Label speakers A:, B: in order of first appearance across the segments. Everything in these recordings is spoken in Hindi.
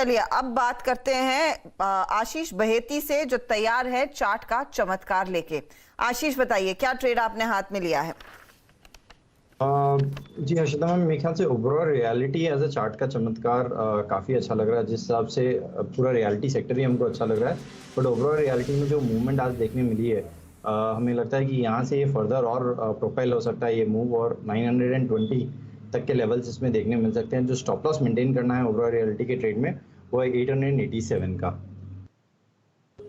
A: चलिए अब बात करते हैं आशीष बहेती से, जो तैयार है चार्ट का चमत्कार लेके। आशीष बताइए क्या ट्रेड आपने हाथ में लिया है?
B: जी हर्षिता मैम, मेरे ख्याल से overall reality as a chart का चमत्कार काफ़ी अच्छा लग रहा है। जिस हिसाब से पूरा रियलिटी सेक्टर ही हमको अच्छा लग रहा है, बट ओवरऑल रियलिटी में जो मूवमेंट आज देखने मिली है, हमें लगता है कि यहाँ से ये फर्दर और प्रोफाइल हो सकता है ये मूव, और 920 तक के लेवल्स इसमें देखने मिल सकते हैं। जो स्टॉप लॉस मेंटेन करना है ओवरऑल रियलिटी के ट्रेड में वो है 887 का।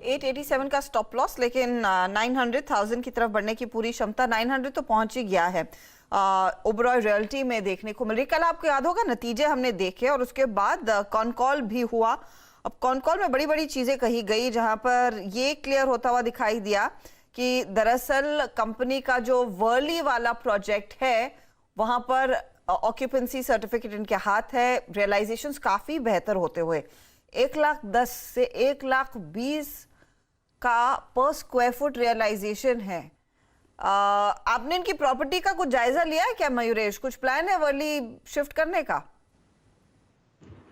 A: 887 का स्टॉप लॉस, लेकिन 900,000 की तरफ बढ़ने की पूरी क्षमता, 900 तो पहुंच ही गया है ओवरऑल रियलिटी में देखने को मिल रही। कल आपको याद होगा नतीजे हमने देखे और उसके बाद कॉन कॉल भी हुआ। अब कॉन कॉल में बड़ी बड़ी चीजें कही गई, जहां पर ये क्लियर होता हुआ दिखाई दिया कि दरअसल कंपनी का जो वर्ली वाला प्रोजेक्ट है वहां पर ऑक्यूपेंसी सर्टिफिकेट इनके हाथ है, रियलाइजेशंस काफी बेहतर होते हुए 1,10,000 से 1,20,000 का पर स्क्वायर फुट रियलाइजेशन है। आपने इनकी प्रॉपर्टी का कुछ जायजा लिया है क्या मयूरेश? कुछ प्लान है वर्ली शिफ्ट करने का?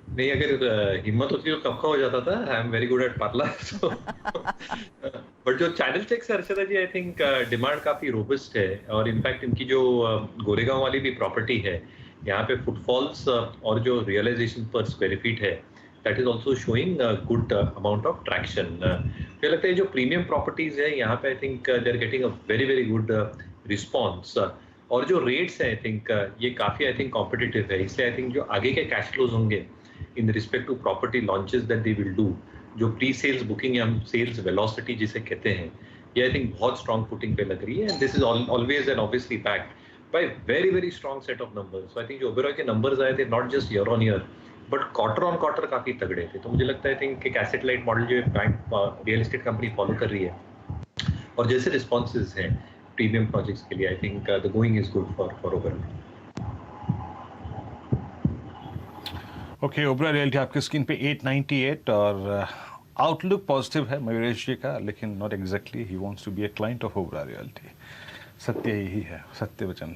C: नहीं, अगर हिम्मत होती तो कब का हो जाता था। I am very good at पार्ला। बट जो चैनल चेक्स है Arshada ji, I think demand काफी रोबस्ट है, और इनफैक्ट इनकी जो गोरेगांव वाली भी प्रॉपर्टी है, यहाँ पे फुटफॉल्स और जो रियलाइजेशन पर स्क्वायर फीट है, that is also showing good amount of traction. मुझे लगता है जो प्रीमियम प्रॉपर्टीज है यहाँ पे, I think they are getting a very very good response, और जो रेट्स है आई थिंक ये काफी आई थिंक कॉम्पिटिटिव है। इसलिए आई थिंक जो आगे के कैश फ्लोज होंगे in respect to property launches that they will do, जो प्री सेल्स बुकिंग या सेल्स वेलोसिटी जिसे कहते हैं, ये आई थिंक बहुत स्ट्रॉन्ग फुटिंग पे लग रही है। And this is always and obviously backed by very very strong set of numbers. So I think जो ओबेरॉय के नंबर्स आए थे, not just year on year but quarter on quarter काफी तगड़े थे। तो मुझे लगता है आई थिंक एक एसेट लाइट मॉडल जो bank real estate company follow कर रही है, और जैसे रिस्पॉन्सेज हैं प्रीमियम प्रोजेक्ट्स के लिए, I think the going is good for Oberoi.
D: Okay, Oberoi realty आपके स्क्रीन पे 898, और आउटलुक पॉजिटिव है मयूरेश जी का, लेकिन not exactly he wants to be a client of Oberoi realty. सत्य यही है, सत्य वचन।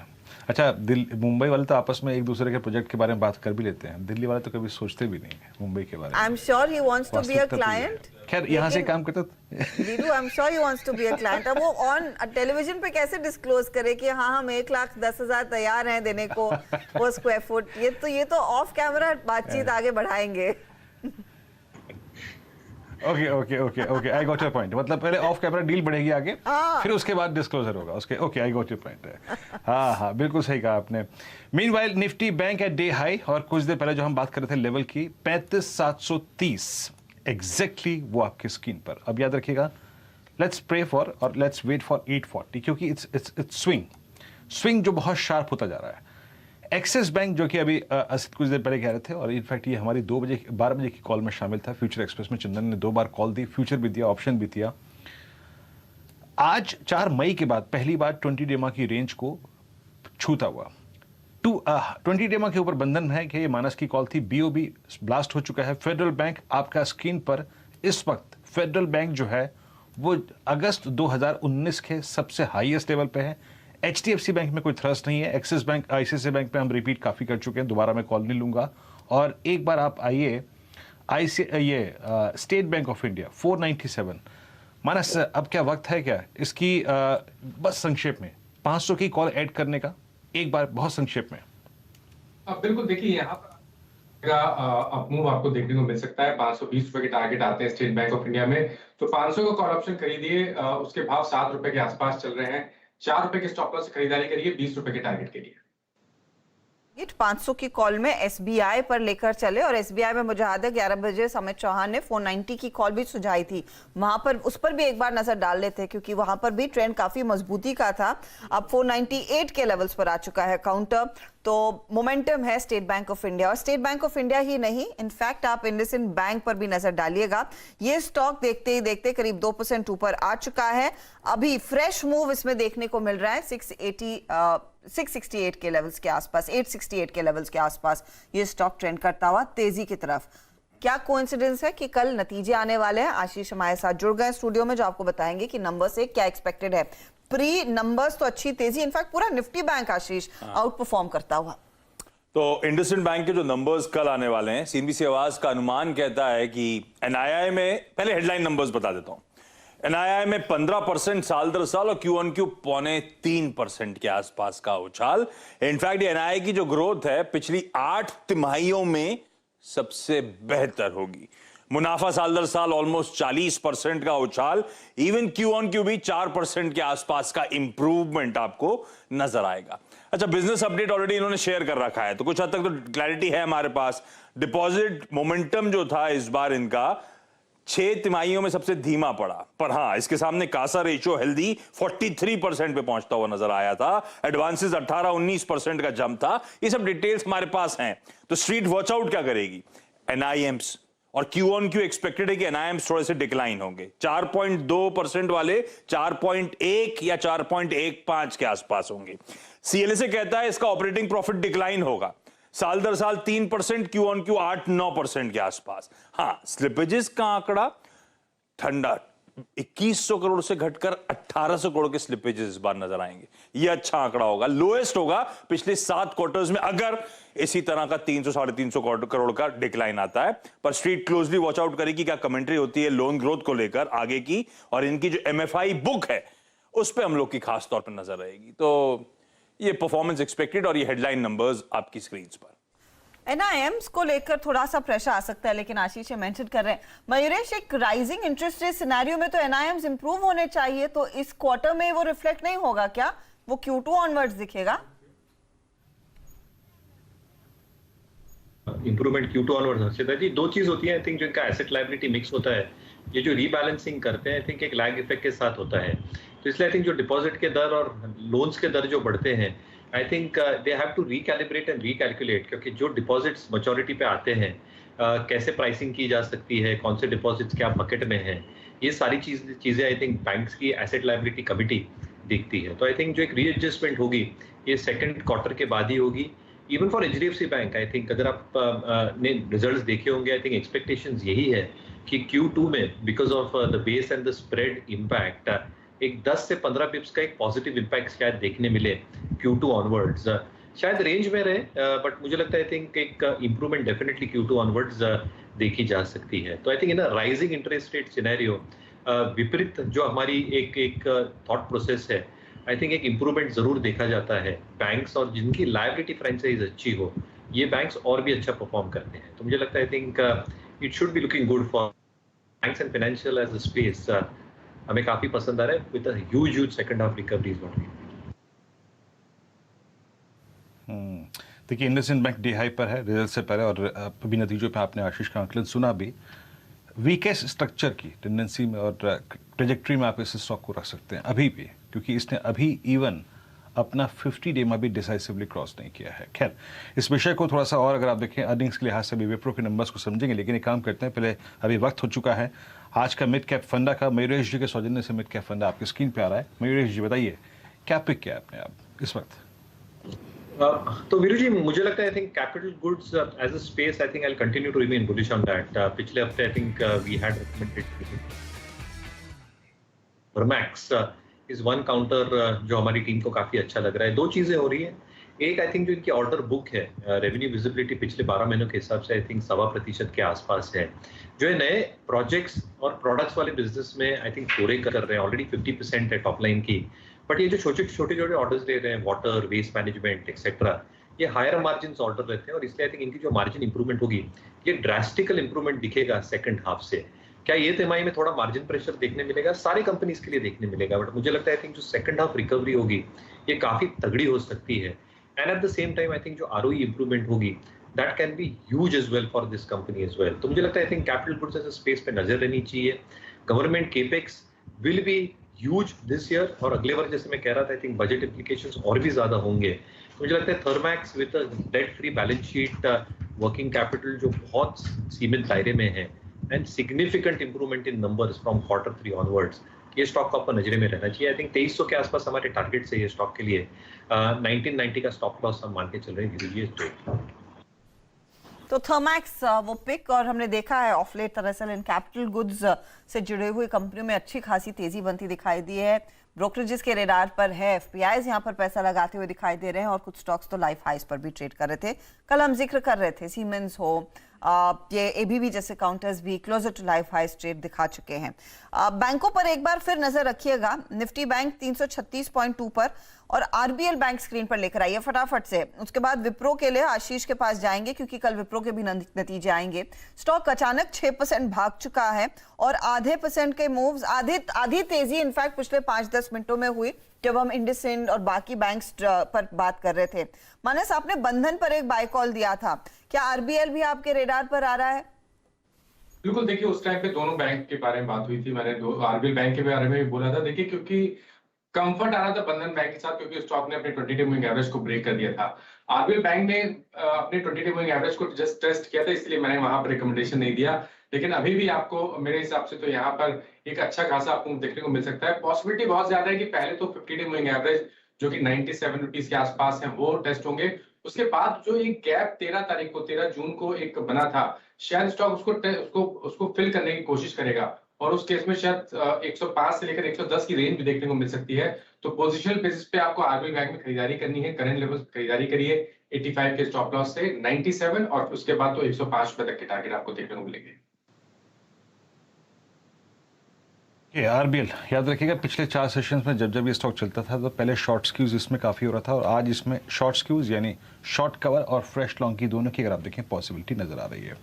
D: अच्छा, मुंबई वाले तो आपस में एक दूसरे के प्रोजेक्ट के बारे में बात कर भी लेते हैं, दिल्ली वाले तो कभी सोचते भी नहीं है मुंबई के बारे में।
A: I am sure he wants to be a client.
D: खैर यहाँ से काम करता
A: Veeru, I am sure he wants to be a client. अब वो ऑन टेलीविजन पे कैसे डिस्क्लोज करे कि हाँ हम 1,10,000 तैयार हैं देने को पर स्क्वायर फुट? ये तो ऑफ कैमरा बातचीत आगे बढ़ाएंगे।
D: Okay okay okay okay, I got your point. मतलब पहले ऑफ कैमरा डील बढ़ेगी आगे, फिर उसके बाद डिस्क्लोजर होगा उसके। Okay, I got your point. हाँ हाँ, बिल्कुल सही कहा आपने। Meanwhile Nifty bank at day high, और कुछ देर पहले जो हम बात कर रहे थे लेवल की 35,730, एग्जैक्टली वो आपकी स्क्रीन पर। अब याद रखिएगा, लेट्स प्रे फॉर और लेट्स वेट फॉर 840, क्योंकि इट्स स्विंग जो बहुत शार्प होता जा रहा है। एक्सिस बैंक जो कि अभी कुछ देर पहले कह रहे थे, और इनफैक्ट ये हमारी 12 बजे की कॉल में शामिल था। फ्यूचर एक्सप्रेस में चंदन ने 2 बार कॉल दी, फ्यूचर भी दिया, ऑप्शन भी दिया। आज 4 मई के बाद पहली बार 20 डेमा की रेंज को छूता हुआ। 20 डेमा के ऊपर बंधन है कि ये मानस की कॉल थी। बीओबी ब्लास्ट हो चुका है। फेडरल बैंक आपका स्क्रीन पर इस वक्त, फेडरल बैंक जो है वो अगस्त 2019 के सबसे हाईएस्ट लेवल पे है। HDFC बैंक में कोई थ्रस्ट नहीं है। एक्सिस बैंक, ICICI बैंक पे हम रिपीट काफ़ी कर चुके हैं, दोबारा मैं कॉल नहीं लूँगा। और एक बार आप आइए स्टेट बैंक ऑफ इंडिया 497। मानस, अब क्या वक्त है क्या इसकी? बस संक्षेप में 500 की कॉल ऐड करने का, एक बार बहुत संक्षेप में।
E: बिल्कुल, देखिए यहाँ पर अपमूव आपको देखने को मिल सकता है। 520 रुपए के टारगेट आते हैं स्टेट बैंक ऑफ इंडिया में, तो 500 का कॉल ऑप्शन खरीदिए। उसके भाव 7 रुपए के आसपास चल रहे हैं। 4 रुपए के स्टॉप लॉस से खरीदारी करिए 20 रुपए के टारगेट के लिए।
A: 500 की कॉल में SBI पर लेकर चले, और SBI में मुझे याद है 11 बजे अमित चौहान ने 490 की कॉल भी सुझाई थी। वहां पर उस पर भी एक बार नजर डाल लेते हैं, क्योंकि वहां पर भी ट्रेंड काफी मजबूती का था। अब 498 के लेवल्स पर आ चुका है काउंटर, तो मोमेंटम है स्टेट बैंक ऑफ इंडिया। और स्टेट बैंक ऑफ इंडिया ही नहीं, इनफैक्ट आप इंडसइंड बैंक पर भी नजर डालिएगा। ये स्टॉक देखते ही देखते करीब 2% ऊपर आ चुका है। अभी फ्रेश मूव इसमें देखने को मिल रहा है 668 के लेवल्स के आसपास, 868 के लेवल्स के आसपास ये स्टॉक ट्रेंड करता हुआ तेजी की तरफ। क्या कोइंसिडेंस है कि कल नतीजे आने वाले हैं? आशीष हमारे साथ जुड़ गए स्टूडियो में, जो आपको बताएंगे कि नंबर से क्या एक्सपेक्टेड है। प्री नंबर्स तो अच्छी तेजी, इनफैक्ट पूरा निफ्टी बैंक आशीष आउट परफॉर्म करता हुआ।
F: तो इंडसइंड बैंक के जो नंबर्स कल आने वाले हैं, सीएनबीसी आवाज का अनुमान कहता है कि एनआईआई में, पहले हेडलाइन नंबर्स बता देता हूं, एनआईआई में 15% साल दर साल और क्यू ऑन क्यू 3.25% के आसपास का उछाल। इनफैक्ट ये एनआईआई की जो ग्रोथ है पिछली 8 तिमाहियों में सबसे बेहतर होगी। मुनाफा साल दर साल ऑलमोस्ट 40% का उछाल, इवन क्यू ऑन क्यू भी 4% के आसपास का इंप्रूवमेंट आपको नजर आएगा। अच्छा, बिजनेस अपडेट ऑलरेडी इन्होंने शेयर कर रखा है, तो कुछ हद तक तो क्लैरिटी है हमारे पास। डिपॉजिट मोमेंटम जो था इस बार इनका 6 तिमाहियों में सबसे धीमा पड़ा, पर हां इसके सामने कासा रेशियो हेल्दी 43% पे पहुंचता हुआ नजर आया था। एडवांसेस 18-19% का जंप था। ये सब डिटेल्स हमारे पास हैं, तो स्ट्रीट वॉच आउट क्या करेगी? एनआईएम्स और क्यू ऑन क्यू एक्सपेक्टेड है कि एनआईएम्स थोड़े से डिक्लाइन होंगे, 4.2% वाले 4.1 या 4.15 के आसपास होंगे। सीएलएसए कहता है इसका ऑपरेटिंग प्रॉफिट डिक्लाइन होगा, साल दर साल 3%, क्यू ऑन क्यू 8-9% के आसपास। हां, स्लिपेजेस का आंकड़ा ठंडा, 2100 करोड़ से घटकर 1800 करोड़ के स्लिपेजेस इस बार नजर आएंगे। यह अच्छा आंकड़ा होगा, लोएस्ट होगा पिछले 7 क्वार्टर्स में अगर इसी तरह का 300-350 करोड़ का डिक्लाइन आता है। पर स्ट्रीट क्लोजली वॉच आउट करेगी क्या कमेंट्री होती है लोन ग्रोथ को लेकर आगे की, और इनकी जो एमएफआई बुक है उस पर हम लोग की खास तौर पर नजर रहेगी। तो ये परफॉर्मेंस एक्सपेक्टेड और ये हेडलाइन नंबर्स आपकी स्क्रीन पर।
A: एनआईएम्स को लेकर थोड़ा सा प्रेशर आ सकता है, लेकिन आशीष मेंशन कर रहे हैं मयूरेश, एक राइजिंग इंटरेस्ट रेट सिनेरियो में तो एनआईएम्स इंप्रूव होने चाहिए, तो इस क्वार्टर में वो रिफ्लेक्ट नहीं होगा क्या? वो Q2 ऑनवर्ड्स दिखेगा?
C: इंप्रूवमेंट Q2 ऑनवर्ड्स हर्षिता जी, दो चीज होती है आई थिंक, जो इनका एसेट लायबिलिटी मिक्स होता है, ये जो रीबैलेंसिंग करते हैं आई थिंक एक लैग इफेक्ट के साथ होता है। तो इसलिए आई थिंक जो डिपॉजिट के दर और लोन्स के दर जो बढ़ते हैं, I think they have to recalibrate and recalculate, क्योंकि जो डिपॉजिट्स मैच्योरिटी पे आते हैं कैसे प्राइसिंग की जा सकती है, कौन से डिपॉजिट्स क्या बकेट में हैं, ये सारी चीजें आई थिंक बैंक्स की एसेट लायबिलिटी कमिटी देखती है। तो आई थिंक जो एक रीएडजस्टमेंट होगी ये सेकंड क्वार्टर के बाद ही होगी। Even for HDFC bank I think, अगर आप ने रिजल्ट्स देखे होंगे, आई थिंक एक्सपेक्टेशंस यही है कि Q2 में because of the base and the spread impact एक 10 से 15 पिप्स का एक पॉजिटिव इम्पैक्ट शायद देखने मिले Q2 ऑनवर्ड्स। शायद रेंज में रहे, बट मुझे लगता है आई थिंक एक इंप्रूवमेंट डेफिनेटली Q2 ऑनवर्ड्स देखी जा सकती है। तो I think in a rising interest rate scenario, विपरीत जो हमारी एक थॉट प्रोसेस है, आई थिंक एक इंप्रूवमेंट जरूर देखा जाता है। बैंक्स और जिनकी लायबिलिटी फ्रेंचाइज अच्छी हो, ये बैंक्स और भी अच्छा परफॉर्म करते हैं। तो मुझे लगता है I think it should be looking good for banks and financial as a space. हमें काफी पसंद आ रहा है with a huge second half recovery is what we.
D: देखिए, इंडसइंड बैंक डे हाई पर है रिजल्ट से पहले, और अभी नतीजों पे आपने आशीष का आंकलन सुना भी। वीकेस्ट स्ट्रक्चर की टेंडेंसी में और ट्रेजेक्ट्री में आप इस स्टॉक को रख सकते हैं अभी भी, क्योंकि इसने अभी इवन अपना 50 डे में भी डिसाइसिवली क्रॉस नहीं किया है। खैर, इस विषय को थोड़ा सा और अगर आप देखें अर्निंग्स के लिहाज से भी विप्रो के नंबर्स को समझेंगे, लेकिन एक काम करते हैं, पहले अभी वक्त हो चुका है आज का मिड कैप फंडा का। मयूरेश जी के सौजन्य से मिड कैप फंडा आपकी स्क्रीन पे आ रहा है। मयूरेश जी बताइए क्या पिक किया आपने आप इस वक्त?
C: तो वीरू जी, मुझे लगता है I think capital goods as a space, I think I will continue to remain bullish on that. पिछले हफ्ते I think we had recommended Vermax is one counter जो हमारी टीम को काफी अच्छा लग रहा है। दो चीजें हो रही है, एक आई थिंक जो इनकी ऑर्डर बुक है, रेवेन्यू विजिबिलिटी पिछले 12 महीनों के हिसाब से आई थिंक 1.25% के आसपास है। जो है नए प्रोजेक्ट्स और प्रोडक्ट्स वाले बिजनेस में आई थिंक पूरे कर रहे हैं, ऑलरेडी 50% है टॉप लाइन की। बट ये जो छोटे छोटे ऑर्डर्स ले रहे हैं, वाटर, वेस्ट मैनेजमेंट एक्सेट्रा, ये हायर मार्जिन ऑर्डर रहते हैं, और इसलिए आई थिंक इनकी जो मार्जिन इंप्रूवमेंट होगी ये ड्रास्टिकल इंप्रूवमेंट दिखेगा सेकंड हाफ से। क्या ये तिमाही में थोड़ा मार्जिन प्रेशर देखने मिलेगा? सारे कंपनीज के लिए देखने मिलेगा, बट मुझे लगता है आई थिंक जो सेकंड हाफ रिकवरी होगी ये काफी तगड़ी हो सकती है। And at the same time I think जो ROE इंप्रूवमेंट होगी that can be huge as well for this company as well. तो मुझे लगता है I think capital goods as a space पे नजर रहनी चाहिए। Government capex will be huge this year, और अगले वर्ष जैसे मैं कह रहा था आई थिंक बजट इंप्लीकेशंस और भी ज्यादा होंगे। मुझे लगता है Thermax with a debt free balance sheet, working capital जो बहुत सीमित दायरे में है, and significant improvement in numbers from Q3 onwards, ये स्टॉक को आपको नजरे में रहना चाहिए। आई थिंक 2300 के आसपास हमारे टारगेट से ये स्टॉक के लिए 1990 का स्टॉप लॉस हम मान के चल रहे हैं।
A: तो थर्मैक्स वो पिक, और हमने देखा है ऑफ लेट दरअसल इन कैपिटल गुड्स से जुड़े हुए कंपनियों में अच्छी खासी तेजी बनती दिखाई दी है। ब्रोकरेजेस के रेडार पर है, एफपीआईज यहाँ पर पैसा लगाते हुए दिखाई दे रहे हैं और कुछ स्टॉक्स तो लाइफ हाइस पर भी ट्रेड कर रहे थे। कल हम जिक्र कर रहे थे सीमेंस हो, ये एबीबी जैसे काउंटर्स भी क्लोजर टू लाइफ हाइस ट्रेड दिखा चुके हैं। बैंकों पर एक बार फिर नजर रखिएगा। निफ्टी बैंक 336.2 पर और आरबीएल बैंक स्क्रीन पर लेकर आइए फटाफट से। उसके बाद विप्रो के लिए आशीष के पास जाएंगे क्योंकि कल विप्रो के भी नतीजे आएंगे। स्टॉक अचानक 6% भाग चुका है और आधे % के मूव्स, आधी तेजी इनफैक्ट पिछले 5-10 मिनटों में हुई जब हम इंडसइंड और बाकी बैंक्स पर बात कर रहे थे। मानस, आपने बंधन पर एक बाय कॉल दिया था, क्या आरबीएल भी आपके रेडार पर आ रहा है?
E: बिल्कुल, देखिए उस टाइम पे दोनों बैंक के बारे में बात हुई थी, मैंने आरबीएल बैंक के बारे में भी बोला था। देखिए क्योंकि कंफर्ट आ रहा था बंधन बैंक के साथ, क्योंकि स्टॉक ने अपने 20-डे मूविंग एवरेज को ब्रेक कर दिया था। आरबीएल बैंक ने अपने 20-डे मूविंग एवरेज को जस्ट टेस्ट किया था, इसलिए मैंने वहां पर रिकमेंडेशन नहीं दिया। लेकिन अभी भी आपको मेरे हिसाब से तो यहाँ पर एक अच्छा खासा आपको देखने को मिल सकता है। पॉसिबिलिटी बहुत ज्यादा है कि पहले तो 50-डे मूविंग एवरेज जो कि 97 रुपीज के आसपास है वो टेस्ट होंगे। उसके बाद जो एक गैप 13 जून को एक बना था, शायद स्टॉक उसको फिल करने की कोशिश करेगा और उस केस में शायद 105 से लेकर 110 की रेंज भी देखने को मिल सकती है। तो पोजिशनल बेसिस पे आपको आरबीएल बैंक में खरीदारी करनी है। करंट लेवल खरीदारी करिए 85 के स्टॉप लॉस से 97 और उसके बाद तो 105 रुपए तक के टारगेट आपको देखने को मिलेंगे।
D: ये आरबीएल याद रखिएगा, पिछले 4 सेशंस में जब ये स्टॉक चलता था तो पहले शॉर्ट स्क्यूज इसमें काफ़ी हो रहा था और आज इसमें शॉर्ट स्क्यूज यानी शॉर्ट कवर और फ्रेश लॉन्ग की दोनों की अगर आप देखें पॉसिबिलिटी नजर आ रही है।